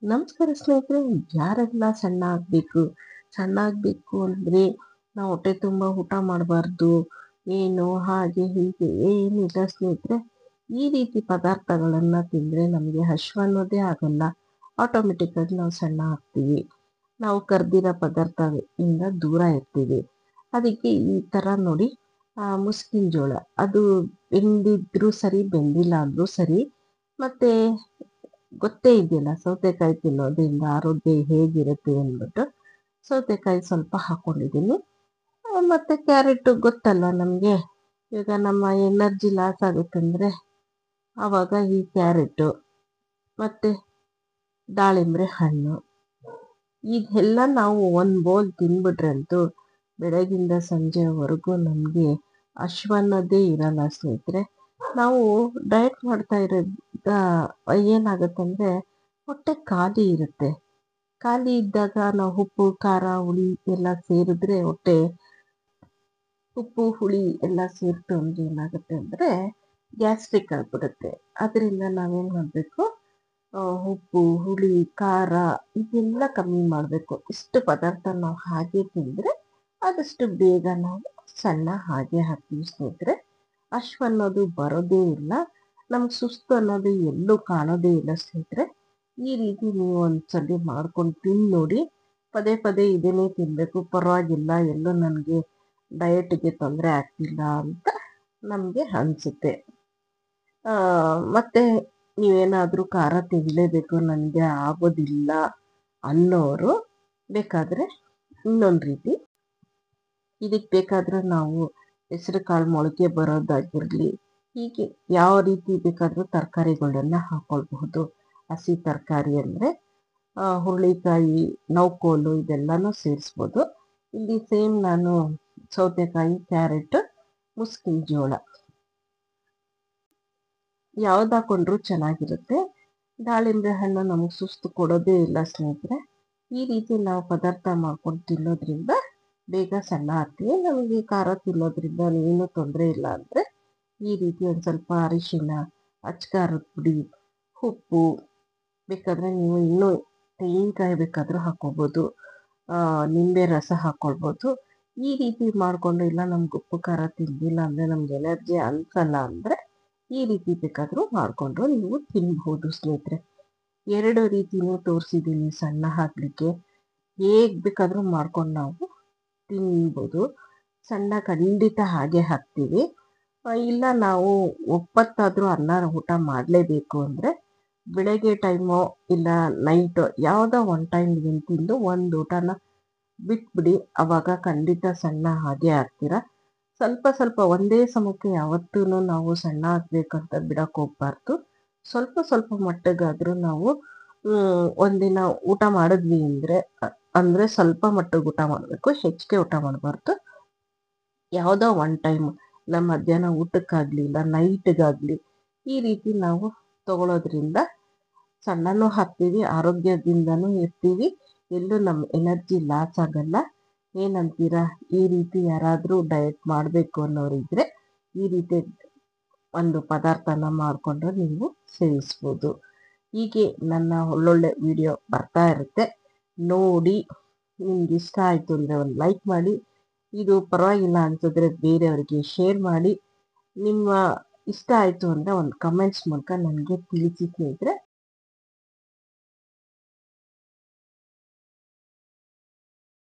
ನಮಸ್ಕಾರ ಸ್ನೇಹಿತರೆ. ಯಾರೆಲ್ಲ ಸಣ್ಣ ಆಗಬೇಕು ಅಂದರೆ ನಾವು ಹೊಟ್ಟೆ ತುಂಬ ಊಟ ಮಾಡಬಾರ್ದು, ಏನು ಹಾಗೆ ಹೀಗೆ ಏನಿಲ್ಲ ಸ್ನೇಹಿತರೆ. ಈ ರೀತಿ ಪದಾರ್ಥಗಳನ್ನು ತಿಂದರೆ ನಮಗೆ ಹಶ್ವ ಅನ್ನೋದೇ ಆಗಲ್ಲ. ಆಟೋಮೆಟಿಕ್ಕಾಗಿ ನಾವು ಸಣ್ಣ ಆಗ್ತೀವಿ. ನಾವು ಕರ್ದಿರೋ ಪದಾರ್ಥದಿಂದ ದೂರ ಇರ್ತೀವಿ. ಅದಕ್ಕೆ ಈ ಥರ ನೋಡಿ, ಮುಸ್ಕಿನ ಜೋಳ ಅದು ಬೆಂದಿದ್ರೂ ಸರಿ, ಬೆಂದಿಲ್ಲ ಅಂದರೂ ಸರಿ. ಮತ್ತು ಗೊತ್ತೇ ಇದೆಯಲ್ಲ, ಸೌತೆಕಾಯಿ ತಿನ್ನೋದ್ರಿಂದ ಆರೋಗ್ಯ ಹೇಗಿರುತ್ತೆ ಅಂದ್ಬಿಟ್ಟು ಸೌತೆಕಾಯಿ ಸ್ವಲ್ಪ ಹಾಕ್ಕೊಂಡಿದ್ದೀನಿ. ಮತ್ತು ಕ್ಯಾರೆಟು ಗೊತ್ತಲ್ಲ ನಮಗೆ, ಈಗ ನಮ್ಮ ಎನರ್ಜಿ ಲಾಸ್ ಆಗುತ್ತಂದರೆ ಆವಾಗ ಈ ಕ್ಯಾರೆಟು ಮತ್ತು ದಾಳಿಂಬೆ ಹಣ್ಣು ಇದೆಲ್ಲ ನಾವು ಒಂದು ಬೌಲ್ ತಿಂದ್ಬಿಟ್ರಂತೂ ಬೆಳಗಿಂದ ಸಂಜೆವರೆಗೂ ನಮಗೆ ಹಶ್ವ ಅನ್ನೋದೇ ಇರಲ್ಲ ಸ್ನೇಹಿತರೆ. ನಾವು ಡಯಟ್ ಮಾಡ್ತಾ ಇರೋದ ಏನಾಗುತ್ತಂದರೆ ಹೊಟ್ಟೆ ಖಾಲಿ ಇರುತ್ತೆ. ಖಾಲಿ ಇದ್ದಾಗ ನಾವು ಉಪ್ಪು ಖಾರ ಹುಳಿ ಎಲ್ಲ ಸೇರಿದ್ರೆ ಹೊಟ್ಟೆ ಉಪ್ಪು ಹುಳಿ ಎಲ್ಲ ಸೇರಿತು ಅಂದರೆ ಏನಾಗುತ್ತೆ ಅಂದರೆ ಗ್ಯಾಸ್ಟ್ರಿಕ್ ಆಗಿಬಿಡುತ್ತೆ. ಅದರಿಂದ ನಾವೇನು ಮಾಡಬೇಕು, ಉಪ್ಪು ಹುಳಿ ಖಾರ ಇದೆಲ್ಲ ಕಮ್ಮಿ ಮಾಡಬೇಕು. ಇಷ್ಟು ಪದಾರ್ಥ ನಾವು ಹಾಗೆ ತಿಂದರೆ ಆದಷ್ಟು ಬೇಗ ನಾವು ಸಣ್ಣ ಹಾಗೆ ಆಗ್ತೀವಿ ಸ್ನೇಹಿತರೆ. ಹಶ್ವ ಅನ್ನೋದು ಬರೋದೇ ಇಲ್ಲ, ನಮ್ಗೆ ಸುಸ್ತು ಅನ್ನೋದು ಎಲ್ಲೂ ಕಾಣೋದೇ ಇಲ್ಲ ಸ್ನೇಹಿತರೆ. ಈ ರೀತಿ ನೀವು ಒಂದ್ಸಲಿ ಮಾಡ್ಕೊಂಡು ತಿಂದು ನೋಡಿ. ಪದೇ ಪದೇ ಇದನ್ನೇ ತಿನ್ನಬೇಕು, ಪರವಾಗಿಲ್ಲ, ಎಲ್ಲೂ ನನಗೆ ಡಯಟ್ಗೆ ತೊಂದರೆ ಆಗ್ತಿಲ್ಲ ಅಂತ ನಮಗೆ ಅನಿಸುತ್ತೆ. ಮತ್ತು ನೀವೇನಾದರೂ ಖಾರ ತಿನ್ನಲೇಬೇಕು, ನನಗೆ ಆಗೋದಿಲ್ಲ ಅನ್ನೋರು ಬೇಕಾದರೆ ಇನ್ನೊಂದು ರೀತಿ, ಇದಕ್ಕೆ ಬೇಕಾದರೆ ನಾವು ಹೆಸರು ಕಾಳು ಮೊಳಕೆ ಬರೋದಾಗಿರಲಿ, ಹೀಗೆ ಯಾವ ರೀತಿ ಬೇಕಾದರೂ ತರಕಾರಿಗಳನ್ನ ಹಾಕ್ಕೊಳ್ಬಹುದು. ಹಸಿ ತರಕಾರಿ ಅಂದರೆ ಹುರುಳಿಕಾಯಿ, ನೌಕೋಲು ಇದೆಲ್ಲನೂ ಸೇರಿಸ್ಬೋದು. ಇಲ್ಲಿ ಸೇಮ್ ನಾನು ಸೌತೆಕಾಯಿ, ಕ್ಯಾರೆಟ್, ಮುಸ್ಕಿನ ಜೋಳ ಯಾವ್ದು ಹಾಕೊಂಡ್ರೂ ಚೆನ್ನಾಗಿರುತ್ತೆ. ದಾಳಿಂಬೆ ಹಣ್ಣು ನಮಗೆ ಸುಸ್ತು ಕೊಡೋದೇ ಇಲ್ಲ ಸ್ನೇಹಿತರೆ. ಈ ರೀತಿ ನಾವು ಪದಾರ್ಥ ಮಾಡ್ಕೊಂಡು ತಿನ್ನೋದ್ರಿಂದ ಬೇಗ ಸಣ್ಣ ಆಗ್ತೀವಿ. ನಮಗೆ ಖಾರ ತಿನ್ನೋದ್ರಿಂದ ಏನೂ ತೊಂದರೆ ಇಲ್ಲ ಅಂದರೆ ಈ ರೀತಿ ಒಂದು ಸ್ವಲ್ಪ ಅರಿಶಿನ, ಅಚ್ಕಾರದ ಪುಡಿ, ಉಪ್ಪು, ಬೇಕಾದರೆ ನೀವು ಇನ್ನೂ ತೆಂಗಿನಕಾಯಿ ಬೇಕಾದರೂ ಹಾಕ್ಕೊಬೋದು, ನಿಂಬೆ ರಸ ಹಾಕ್ಕೊಳ್ಬೋದು. ಈ ರೀತಿ ಮಾಡಿಕೊಂಡು, ಇಲ್ಲ ನಮ್ಗೆ ಉಪ್ಪು ಖಾರ ತಿಂದಿಲ್ಲ ಅಂದರೆ ನಮ್ಗೆ ಎನರ್ಜಿ ಅನಿಸಲ್ಲ ಅಂದರೆ ಈ ರೀತಿ ಬೇಕಾದರೂ ಮಾಡಿಕೊಂಡು ನೀವು ತಿನ್ಬೋದು ಸ್ನೇಹಿತರೆ. 2 ರೀತಿನೂ ತೋರಿಸಿದ್ದೀನಿ ಸಣ್ಣ ಹಾಕಲಿಕ್ಕೆ. ಹೇಗೆ ಬೇಕಾದರೂ ಮಾಡ್ಕೊಂಡು ನಾವು ತಿನ್ಬೋದು. ಸಣ್ಣ ಖಂಡಿತ ಹಾಗೆ ಹಾಕ್ತೀವಿ. ಇಲ್ಲ ನಾವು ಒಪ್ಪತ್ತಾದರೂ ಅನ್ನ ಊಟ ಮಾಡಲೇಬೇಕು ಅಂದರೆ ಬೆಳಗ್ಗೆ ಟೈಮು ಇಲ್ಲ ನೈಟು ಯಾವುದೋ ಒಂದು ಟೈಮ್ ತಿಂದು ಒಂದು ಊಟನ ಬಿಟ್ಬಿಡಿ. ಆವಾಗ ಖಂಡಿತ ಸಣ್ಣ ಹಾಗೆ ಆಗ್ತೀರ. ಸ್ವಲ್ಪ ಸ್ವಲ್ಪ ಒಂದೇ ಸಮಕ್ಕೆ ಯಾವತ್ತೂ ನಾವು ಸಣ್ಣ ಆಗಬೇಕಂತ ಬಿಡಕ್ಕೆ ಹೋಗ್ಬಾರ್ದು. ಸ್ವಲ್ಪ ಸ್ವಲ್ಪ ಮಟ್ಟಿಗಾದರೂ ನಾವು ಒಂದಿನ ಊಟ ಮಾಡಿದ್ವಿ ಅಂದರೆ ಸ್ವಲ್ಪ ಮಟ್ಟಿಗೆ ಊಟ ಮಾಡಬೇಕು, ಹೆಚ್ಚಿಗೆ ಊಟ ಮಾಡಬಾರ್ದು. ಯಾವುದೋ ಒಂದು ಟೈಮ್, ಇಲ್ಲ ಮಧ್ಯಾಹ್ನ ಊಟಕ್ಕಾಗಲಿ ಇಲ್ಲ ನೈಟ್ಗಾಗಲಿ ಈ ರೀತಿ ನಾವು ತಗೊಳ್ಳೋದ್ರಿಂದ ಸಣ್ಣನೂ ಆಗ್ತೀವಿ, ಆರೋಗ್ಯದಿಂದನೂ ಇರ್ತೀವಿ, ಎಲ್ಲೂ ನಮ್ಮ ಎನರ್ಜಿ ಲಾಸ್ ಆಗಲ್ಲ. ಏನಂತೀರಾ? ಈ ರೀತಿ ಯಾರಾದರೂ ಡಯಟ್ ಮಾಡಬೇಕು ಅನ್ನೋರಿದ್ದರೆ ಈ ರೀತಿ ಒಂದು ಪದಾರ್ಥನ ಮಾಡಿಕೊಂಡ್ರೆ ನೀವು ಸೇವಿಸ್ಬೋದು. ಹೀಗೆ ನನ್ನ ಒಳ್ಳೊಳ್ಳೆ ವಿಡಿಯೋ ಬರ್ತಾ ಇರುತ್ತೆ ನೋಡಿ. ನಿಮ್ಗೆ ಇಷ್ಟ ಆಯಿತು ಅಂದರೆ ಒಂದು ಲೈಕ್ ಮಾಡಿ, ಇದು ಪರವಾಗಿಲ್ಲ ಅನ್ಸಿದ್ರೆ ಬೇರೆಯವರಿಗೆ ಶೇರ್ ಮಾಡಿ. ನಿಮ್ಮ ಇಷ್ಟ ಆಯಿತು ಅಂದರೆ ಒಂದು ಕಮೆಂಟ್ಸ್ ಮೂಲಕ ನನಗೆ ತಿಳಿಸಿ ಸ್ನೇಹಿತರೆ.